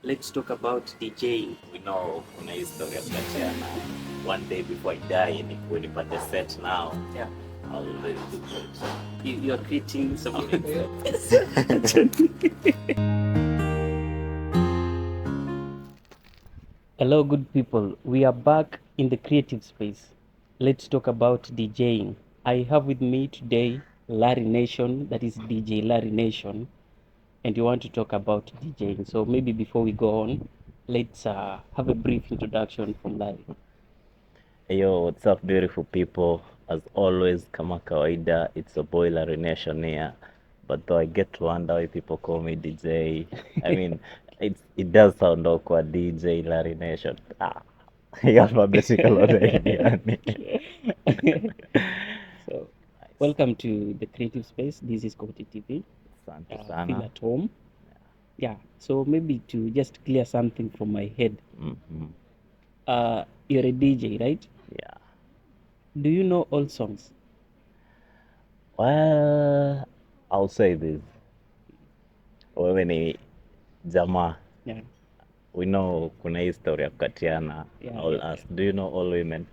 Let's talk about DJing. We know kuna historia katiana. One day before I die, when you put the set now, yeah, I'll really do it. You're creating something. Hello, good people. We are back in the creative space. Let's talk about DJing. I have with me today Larrination, that is DJ Larrination, and you want to talk about DJing. So maybe before we go on, let's have a brief introduction from Larry. Yo, what's up, beautiful people? As always, kama kawaida, it's a boy Larrination here. But though I get to wonder why people call me DJ. I mean, it does sound awkward, DJ Larrination. You have my musical already. So, welcome to the creative space. This is Koti TV. Asante Feel sana. at home. Yeah. So maybe to just clear something from my head. Mhm. You're a DJ, right? Yeah. Do you know all songs? Well, I'll say this. Wewe ni jamaa. Yeah. We know kuna hii story ya kukatiana. Yeah. I'll Yeah. ask, do you know all women?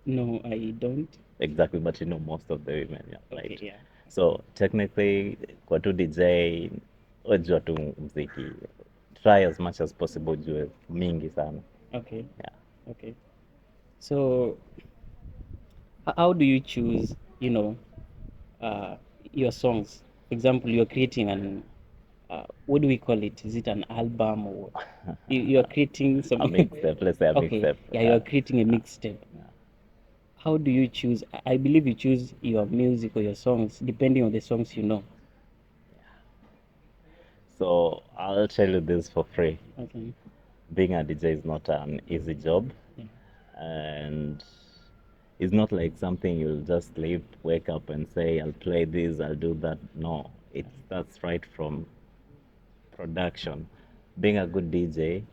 No, I don't. Exactly, but you know most of the women, yeah, Okay. right? Yeah. So technically, kwa tu DJ, wajua tu mziki. Try as much as possible jue mingi sana. Okay. Yeah. Okay. So, how do you choose? Uh, your songs. For example, you're creating an what do we call it? Is it an album or you're creating some? A mixtape, let's say a Okay, mixtape. yeah, you're creating a mixtape. How do you choose? I believe you choose your music or your songs depending on the songs you know. So I'll tell you this for free. Okay. Being a DJ is not an easy job, Yeah. and it's not like something you'll just leave, wake up and say, I'll play this, I'll do that. No, it starts right from production. Being a good DJ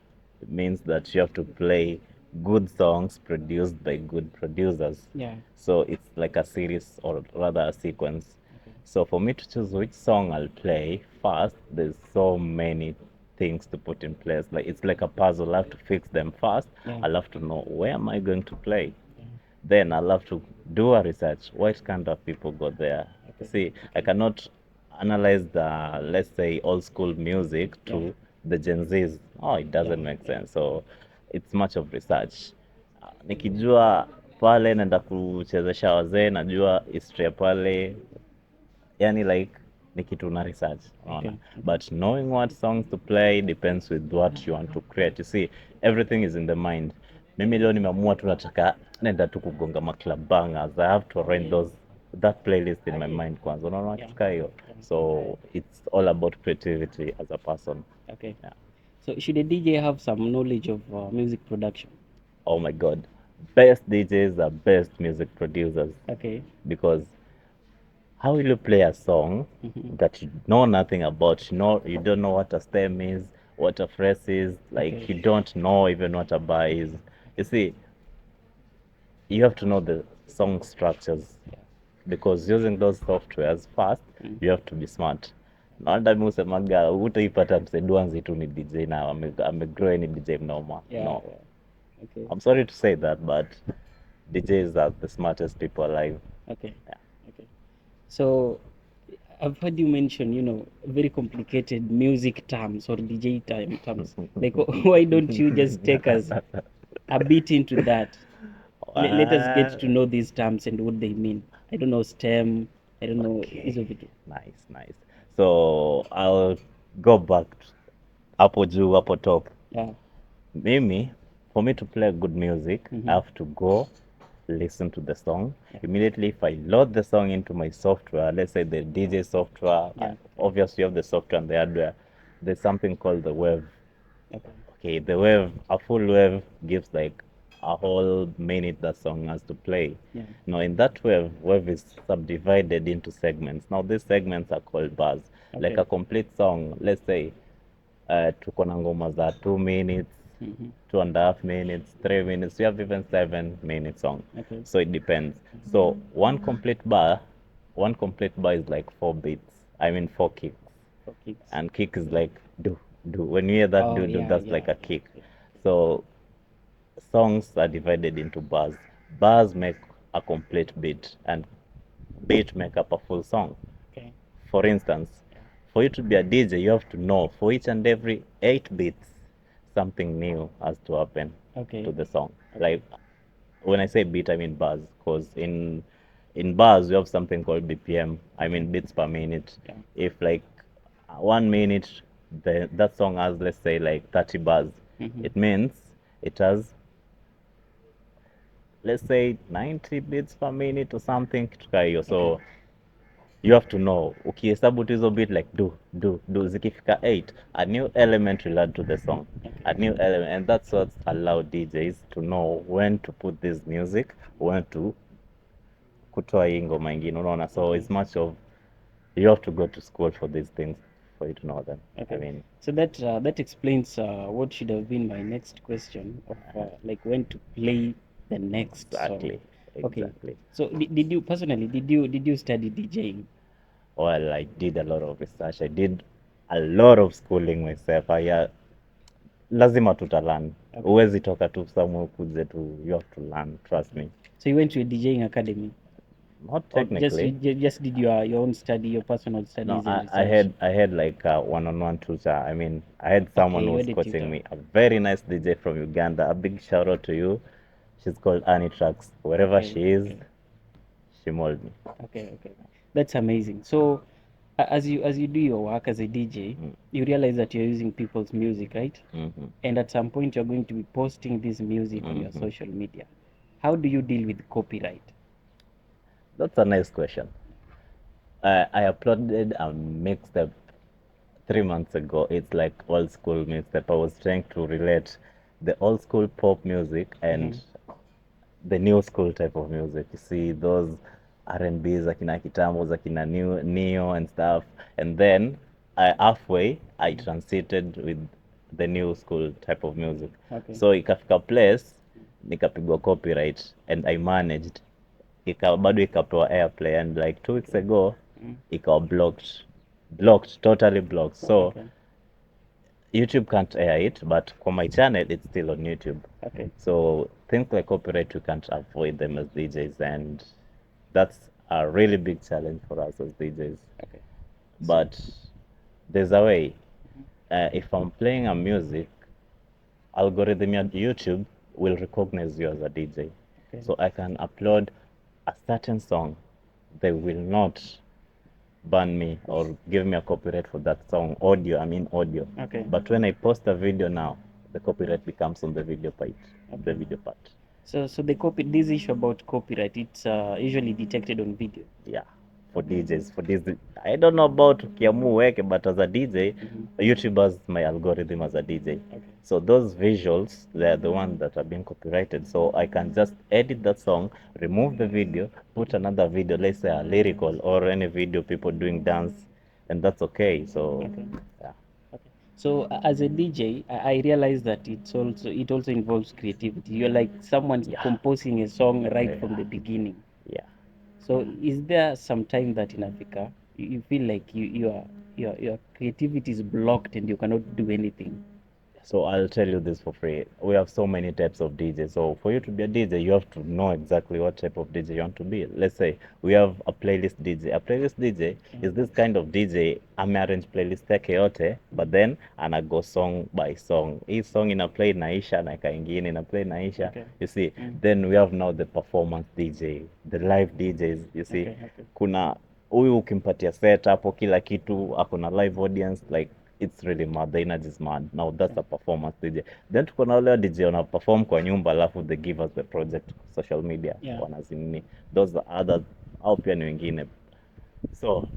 means that you have to play good songs produced by good producers. Yeah. So it's like a series or rather a sequence. Okay. So for me to choose which song I'll play first, there's so many things to put in place. Like it's like a puzzle. I have to fix them first. Yeah. I'll have to know where am I going to play. Yeah. Then I'll have to do a research. What kind of people go there? Okay. See, I cannot analyze the, let's say, old school music Yeah. to the Gen Zs. Oh, it doesn't Yeah. make sense. So it's much of research. Nikijua pale naenda kuchezesha wazee, najua history ya pale, yani like ni kitu na research, unaona. Okay. But knowing what songs to play depends with what you want to create. You see, everything is in the mind. Mimi leo nimeamua tu nataka nenda tu kugonga maclub bangers. I have to arrange that playlist in my mind kwanza, unaona kitu kaa hiyo. So it's all about creativity as a person. Okay. Yeah. So should a DJ have some knowledge of music production? Oh my God, best DJs are best music producers. Okay. Because how will you play a song that you know nothing about? You don't know what a stem is, what a phrase is, like Okay. you don't know even what a bar is. You see, you have to know the song structures because using those softwares first, you have to be smart. Na hata mi husemaga utaipata mseduanzi tu ni DJ na amegrow ni DJ mnoma. Yeah. No. Yeah. Okay. I'm sorry to say that, but DJs are the smartest people alive. Okay. Yeah. Okay. So I've heard you mention, very complicated music terms or DJ terms. Like, why don't you just take us a bit into that? Let us get to know these terms and what they mean. I don't know stem. I don't know hizo vitu. Nice, nice. So I'll go back hapo juu hapo top. Yeah. Mimi, for me to play good music, I have to go listen to the song. Immediately, if I load the song into my software, let's say the DJ software, obviously you have the software and the hardware, there's something called the wave. Okay. Okay, the wave, a full wave gives like a whole minute that song has to play. Yeah. Now, in that wave is subdivided into segments. Now, these segments are called bars. Like Okay. a complete song, let's say, tuko na ngoma za 2 minutes, 2.5 minutes, 3 minutes. We have even 7 minute song. Okay. So it depends. So one complete bar is like 4 beats. I mean 4 kicks. For kicks. And kick is like do do. When you hear that Oh do, yeah, that's yeah, like a yeah, kick. yeah. So songs are divided into bars. Bars make a complete beat, and beat make up a full song. Okay. For instance, Yeah. for you to be a DJ, you have to know for each and every 8 beats, something new has to happen Okay. to the song. Okay. Like when I say beat, I mean bars, because in bars we have something called BPM. I Okay. mean beats per minute. Yeah. If like 1 minute, that song has, let's say, like 30 bars, Mm-hmm. it means it has, let's say, 90 beats per minute or something kitu kaa hiyo. Okay. So you have to know ukihesabu tu hizo beat like do zikifika 8, a new element will add to the song, Okay. a new element, and that's what allow DJs to know when to put this music, when to kutoa hii ngoma ingine, unaona. So Okay. it's much of, you have to go to school for these things for you to know them. I Okay. mean, So that explains what should have been my next question of like when to play the next song. exactly, Okay. exactly. So did you personally did you study DJing? Well, I did a lot of research, I did a lot of schooling myself. Lazima tutalan, Okay. huwezi toka tu somewhere ukuje tu, you have to learn, trust Okay. me. So you went to a DJing academy, Not or just technically. just did your own study, your personal No, studies and I research? had I had like a one-on-one tutor. I mean, I had someone Okay, who you was had a coaching tutor. me, a very nice DJ from Uganda. A big shout out to you. She's called Annie Trucks. Wherever Okay, she is, okay, she molded me. okay, okay. That's amazing. So as you do your work as a DJ, Mm, you realize that you're using people's music, right? mm-hmm, And at some point you're going to be posting this music on your mm-hmm. social media. How do you deal with copyright? That's a nice question. I uploaded a mixtape 3 months ago. It's like old school mixtape. I was trying to relate the old school pop music Mm-hmm. and the new school type of music. You see those R&Bs, akina kitambo, akina new neo and stuff. And then halfway I Mm. transited with the new school type of music. Okay. So ikafika place nikapigwa copyright and I managed. Bado ikapewa airplay, and like 2 weeks ago Mm. ikawa blocked, totally blocked. So Okay. YouTube can't air it, but for my channel, it's still on YouTube. Okay. So things like copyright, we can't avoid them as DJs, and that's a really big challenge for us as DJs. Okay. So. But there's a way. Mhm. If I'm playing a music, algorithm at YouTube will recognize you as a DJ. Okay. So I can upload a certain song. They will not ban me or give me a copyright for that song. Audio, I mean audio. Okay. But when I post a video now, the copyright becomes on the video part. The Okay. video part. So the this issue about copyright, it's usually detected on video. Yeah. For Okay. DJs, for this, I don't know about Kiamu Weke, but as a DJ, Mm-hmm. YouTube has my algorithm as a DJ. Okay. So those visuals, they're the ones that are being copyrighted. So I can just edit that song, remove the video, put another video, let's say a lyrical or any video people doing dance, and that's okay. So Okay. yeah. Okay. So as a DJ, I realize that it also involves creativity. You're like someone Yeah. composing a song right from Yeah. the beginning. Yeah. So is there some time that in Africa you feel like your creativity is blocked and you cannot do anything? So I'll tell you this for free. We have so many types of DJ. So for you to be a DJ, you have to know exactly what type of DJ you want to be. Let's say we have a playlist DJ. A playlist DJ Okay. is this kind of DJ amearrange playlist yake yote, but then anago song by song. Hii song ina play naisha na kaingine ina play naisha. Okay. You see, Mm. then we have now the performance DJ, the live DJs. You see, Okay. Okay. kuna huyu ukimpatia set hapo kila kitu, akona live audience, like it's really mad. The energy is mad. Now that's Okay. a performance DJ. Then tuko na wale DJ wana perform kwa nyumba, alafu they give us the project social media, Yeah. wanazimini. Those are others, au pia ni wengine. So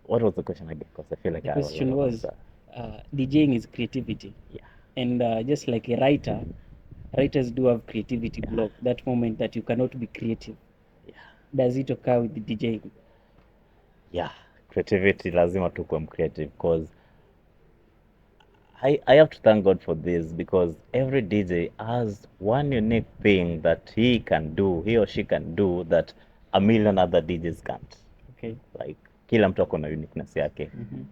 what was the question again? Because I feel like The I have a lot question of was, answer. DJing is creativity, Yeah, and just like a writer, writers do have creativity yeah, block. That moment that you cannot be creative, yeah, does it occur with the DJing? yeah. Creativity, lazima tu kuwa creative, because I have to thank God for this, because every DJ has one unique thing that he or she can do that a million other DJs can't. Okay. Like kila mtu ako na uniqueness yake. Mm-hmm.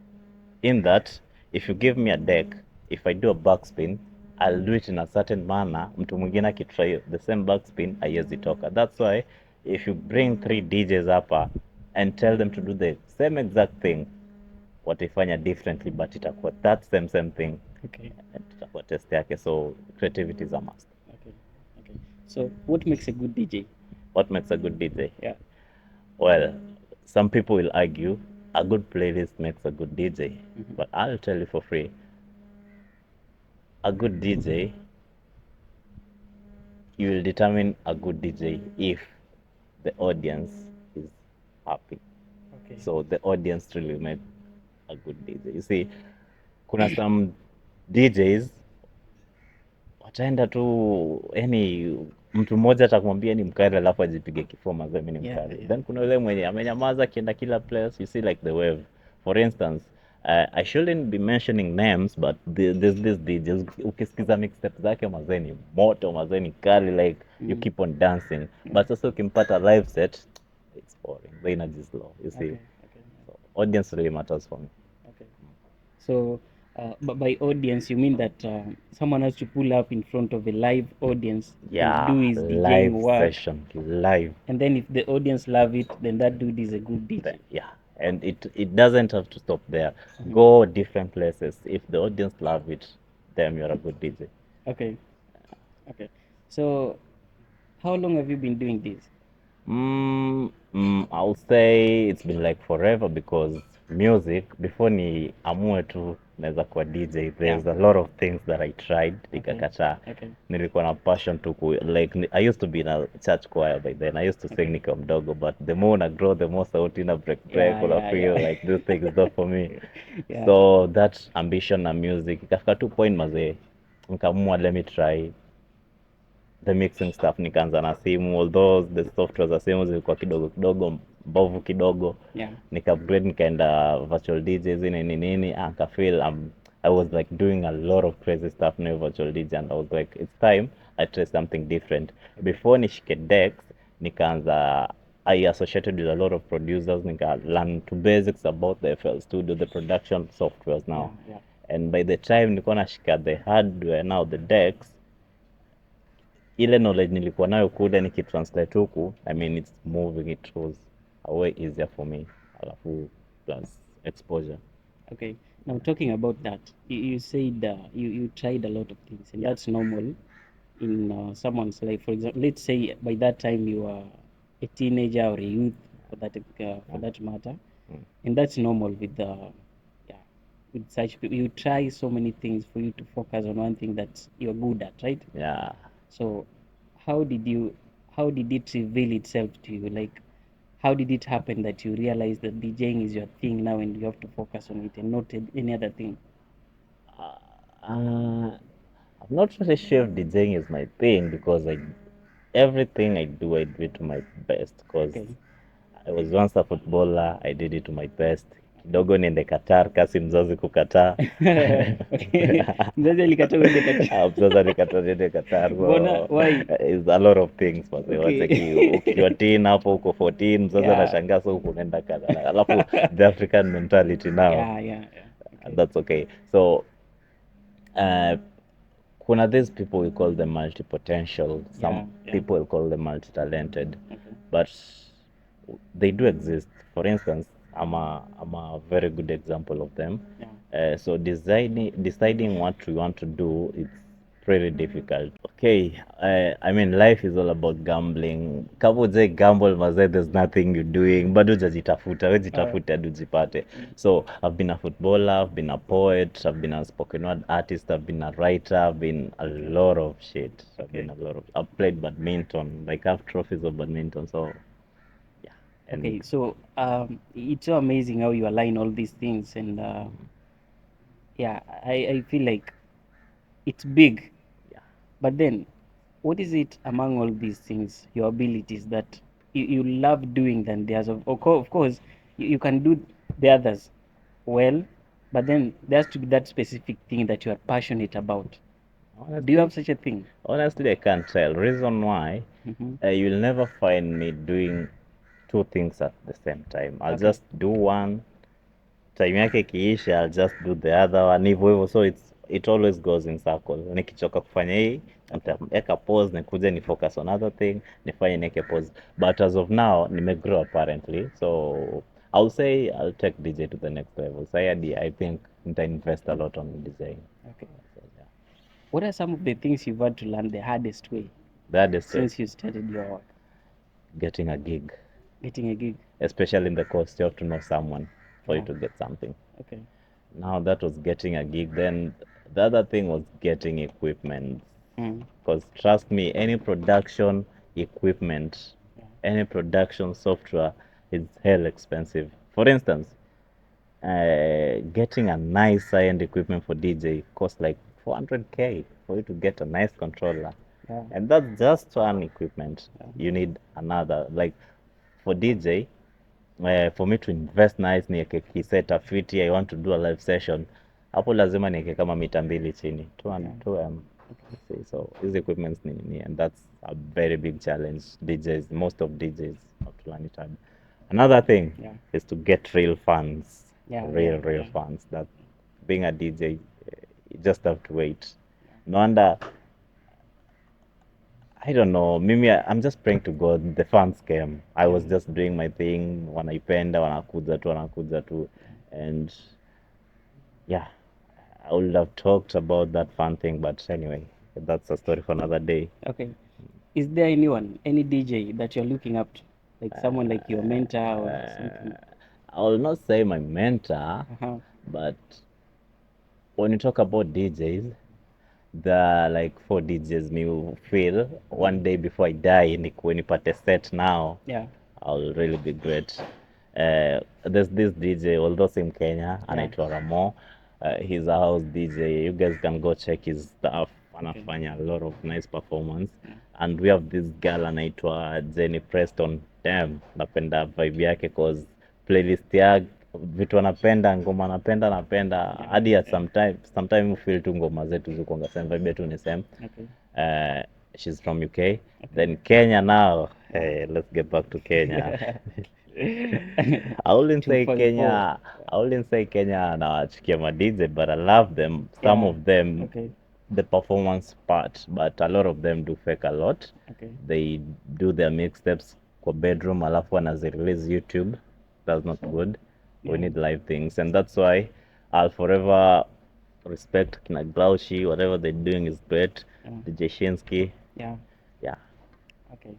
In that If you give me a deck, if I do a backspin, I'll do it in a certain manner. Mtu mwingine akitry the same backspin haiwezi toka. That's why if you bring three DJs hapa and tell them to do the same exact thing, wataifanya differently but itakuwa that same thing. Okay. And itakuwa test yake, so creativity is a must. Okay. Okay. So what makes a good DJ? What makes a good DJ? Yeah. Well, some people will argue a good playlist makes a good DJ, but I'll tell you for free, a good DJ, you will determine a good DJ if the audience is happy. Okay. So the audience really made a good DJ. You see, kuna some DJs wataenda tu, yani mtu mmoja atakwambia ni mkali alafu ajipige kifua mazee mimi ni mkali. Then kuna yule mwenye amenyamaza akienda kila place, you see like the wave. For instance, I shouldn't be mentioning names, but there's this DJ ukisikiza mixtape zake mazee ni moto, mazee ni kali, like you keep on dancing. But sasa ukimpata live set, it's boring, the energy is low, you see. Okay. Okay. So audience really matters for me. Okay. So, but by audience, you mean that someone has to pull up in front of a live audience and do his DJing Live work. session, live. And then if the audience love it, then that dude is a good DJ. Yeah, and it doesn't have to stop there. Go different places. If the audience love it, then you're a good DJ. Okay. Okay. So, how long have you been doing this? I'll say it's been like forever because music, before ni amue tu naweza kuwa DJ, there's a lot of things that I tried nikakataa. Okay. Nilikuwa na passion to like I used to be in a church choir by then. I used to sing nikiwa mdogo, but the more I grow, the more sauti na break una feel like this thing is not for me. Yeah. So that ambition na music ikafika tu point mazee, nikaamua let me try the mixing stuff, nikaanza na simu, although the software za simu zilikuwa kidogo kidogo mbovu kidogo. Yeah. Nika upgrade nikaenda virtual DJs nini nika feel I was like doing a lot of crazy stuff na virtual DJ, and I was like it's time I try something different. Before nishike decks, nikaanza I associated with a lot of producers, nika learn to basics about the FL Studio, the production softwares now. Yeah. And by the time nilikuwa nashika the hardware, now the decks, ile knowledge nilikuwa nayo kule nikitranslate huku, I mean it's moving, it was a way easier for me, alafu plus exposure. Okay. Now talking about that, you said you tried a lot of things, and that's normal in someone's life. For example, let's say by that time you are a teenager or a youth, for that matter, and that's normal with with such people. You try so many things for you to focus on one thing that you're good at, right? Yeah. So how did it reveal itself to you? Like, how did it happen that you realized that DJing is your thing now and you have to focus on it and not any other thing? I'm not really sure if DJing is my thing because everything I do it to my best, because Okay. I was once a footballer, I did it to my best. Kidogo niende Qatar, kasi mzazi kukataa. Okay. Mzazi alikataa uende Qatar. Mzazi alikataa niende Qatar. Mbona? Why? It's a lot of things. Okay. Ukiwa teen hapo uko 14, mzazi Yeah. anashangaa so huko unaenda Qatar. Alafu the African mentality now. Yeah. Okay. That's okay. So kuna these people, we call them multi-potential. Some people will call them multi-talented. Okay. But they do exist. For instance, I'm a very good example of them. Yeah. So deciding what we want to do, it's pretty difficult. Okay, I mean life is all about gambling. Kama uje gamble mazee, there's nothing you're doing. Bado hujajitafuta, wewe jitafute hadi ujipate. So I've been a footballer, I've been a poet, I've been a spoken word artist, I've been a writer, I've been a lot of shit. I've played badminton, like I have trophies of badminton, so yeah. And Okay, so it's so amazing how you align all these things, and yeah, I feel like it's big. yeah. But then, what is it among all these things, your abilities, that you love doing than the others? Of course, you can do the others well, but then there has to be that specific thing that you are passionate about. Do you have such a thing? Honestly, I can't tell. Reason why, you'll never find me doing two things at the same time. I'll Okay. just do one time yake ikiisha I'll just do the other one hivyo hivyo, so it always goes in circle. Nikichoka kufanya hii Okay. nitaweka pause, nikuje ni focus on other thing, nifanye niweke pause, but as of now nimegrow apparently, so I'll say I'll take DJ to the next level. So I think nita invest a lot on design. Okay. So, yeah. What are some of the things you've had to learn the hardest way That is since you started your work? getting a gig, Getting a gig. especially in the coast, you have to know someone for you Yeah. to get something. Okay. Now that was getting a gig. Then the other thing was getting equipment. Mm. Because trust me, any production equipment, Yeah. any production software is hell expensive. For instance, getting a nice high-end equipment for DJ costs like 400K for you to get a nice controller. Yeah. And that's just one equipment. Yeah. You need another. Like for DJ, for me to invest nice niweke kiseta fiti, I want to do a live session, hapo lazima niweke kama mita mbili chini, 2M. See, so these equipments ni, and that's a very big challenge. DJs, most of DJs have to learn it hard. Another thing Yeah. is to get real fans, Yeah, real yeah. fans. That being a DJ, you just have to wait. No wonder, I don't know. Mimi, I'm just praying to God. The fans came. I was Yeah. just doing my thing. Wanaipenda, wanakuja tu. And yeah, I would have talked about that fan thing, but anyway, that's a story for another day. Okay. Is there anyone, any DJ that you're looking up to? Like someone like your mentor or something? I will not say my mentor, Uh-huh. but when you talk about DJs, the like 4 DJs me will feel one day before I die, nikuwe nipate set now, Yeah. I'll really be great. There's this DJ, although in Kenya, Yeah. anaitwa Ramo. He's a house DJ. You guys can go check his stuff. Okay. Anafanya a lot of nice performance. Yeah. And we have this girl anaitwa Jenny Preston. Damn, napenda vibe yake cause playlist yake vitu anapenda, ngoma napenda hadi ya sometime feel tu ngoma zetu zikuanga same, vibe yetu ni same. Okay. She's from UK. Then Kenya now. Hey, let's get back to Kenya. I wouldn't say 254. Kenya. I wouldn't say Kenya nawachukia ma DJ, but I love them. Some Yeah. of them, Okay. the performance part, but a lot of them do fake a lot. Okay. They do their mixtapes kwa bedroom alafu wanazirelease YouTube. That's not good. We Yeah. need live things, and that's why I'll forever respect Kina Glaushi. Whatever they're doing is great. Yeah. DJ Shinsky, Yeah. yeah. Okay.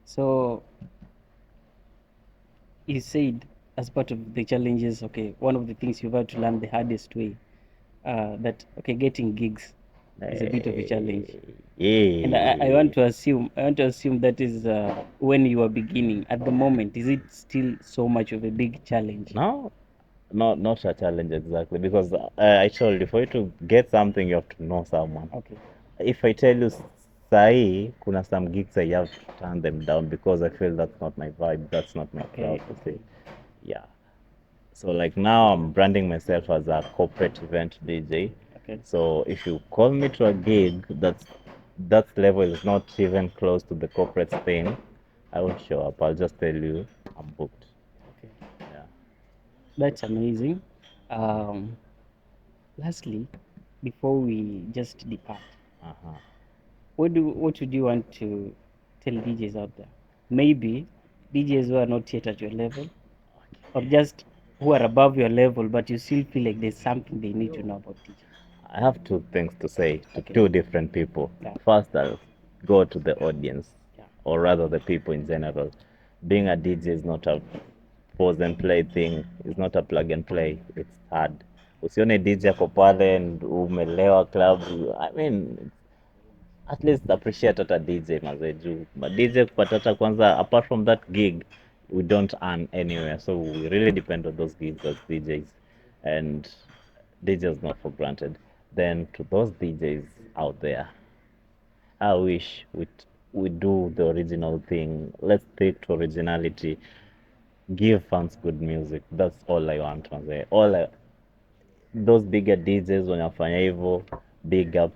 So you said as part of the challenges, okay, one of the things you've had to learn the hardest way, that okay, getting gigs is a bit of a challenge. Yeah. And I want to assume that is when you are beginning. At the moment, is it still so much of a big challenge? No, not a challenge exactly, because I told you, for you to get something you have to know someone. Okay. If I tell you sahi kuna some gigs I have to turn them down because I feel that's not my vibe, that's not my crowd. Okay. Yeah. So like now I'm branding myself as a corporate event DJ. Okay. So if you call me to a gig that level is not even close to the corporate thing, I won't show up. I'll just tell you I'm booked. Okay. Yeah. That's amazing. Lastly, before we just depart, Uh-huh. what would you want to tell DJs out there? Maybe DJs who are not yet at your level, or just who are above your level, but you still feel like there's something they need to know about DJ. I have two things to say to Okay. two different people. Yeah. First, I'll go to the audience, Yeah. or rather the people in general. Being a DJ is not a pause and play thing. It's not a plug and play. It's hard. Usione DJ ako pale and umelewa club. I mean, at least appreciate hata DJ mazee juu. But DJ kupata hata kwanza, apart from that gig, we don't earn anywhere. So we really depend on those gigs as DJs. And DJs not for granted. Then to those DJs out there, I wish we do the original thing. Let's stick to originality. Give fans good music. That's all I want, manze. Those bigger DJs wanafanya hivyo, big up.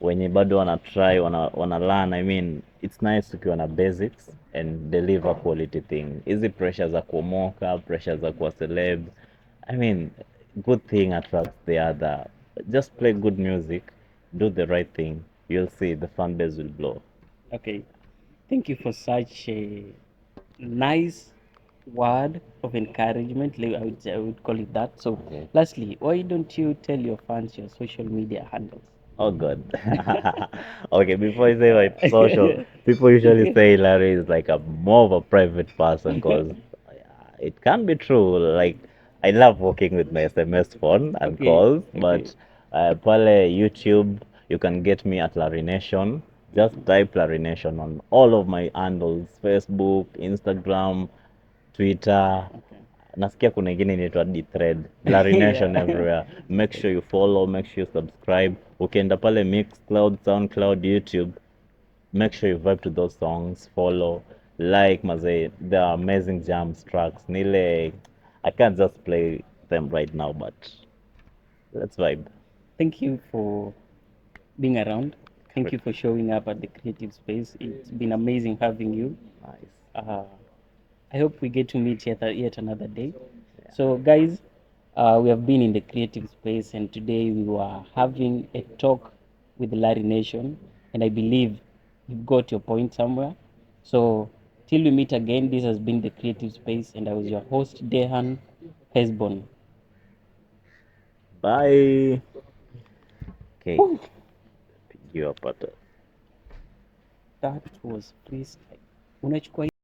Wenye bado wana try, wana learn. I mean, it's nice ukiwa na basics and deliver quality thing. Hizi pressure za kuomoka, pressure za kuwa celeb, I mean, good thing attracts the other. Just play good music, do the right thing. You'll see the fan base will blow. Okay, thank you for such a nice word of encouragement. I would call it that. So, Okay. lastly, why don't you tell your fans your social media handles? Oh God. Okay, before you say my social, people usually say Larry is like a more of a private person because it can be true. Like I love working with my SMS phone and Okay, calls, okay, but pale YouTube, you can get me at Larrination. Just type Larrination on all of my handles: Facebook, Instagram, Twitter. okay. Nasikia kuna ingine inaitwa thread Larrination Yeah. everywhere. Make sure you follow, make sure you subscribe. Ukienda pale Mixcloud, Soundcloud, YouTube, make sure you vibe to those songs, follow, like mazee. They are amazing jams tracks. Nile, I can't just play them right now, but let's vibe. Thank you for being around. Thank Great. you for showing up at the creative space. It's been amazing having you. Nice. Uh, I hope we get to meet yet another day. Yeah. So, guys, we have been in the creative space, and today we were having a talk with Larry Nation, and I believe you've got your point somewhere. So, till we meet again, this has been the creative space, and I was your host, Dehan Hesbon. Bye. Okay, Whew, pick you up at that was freestyle. Unachukua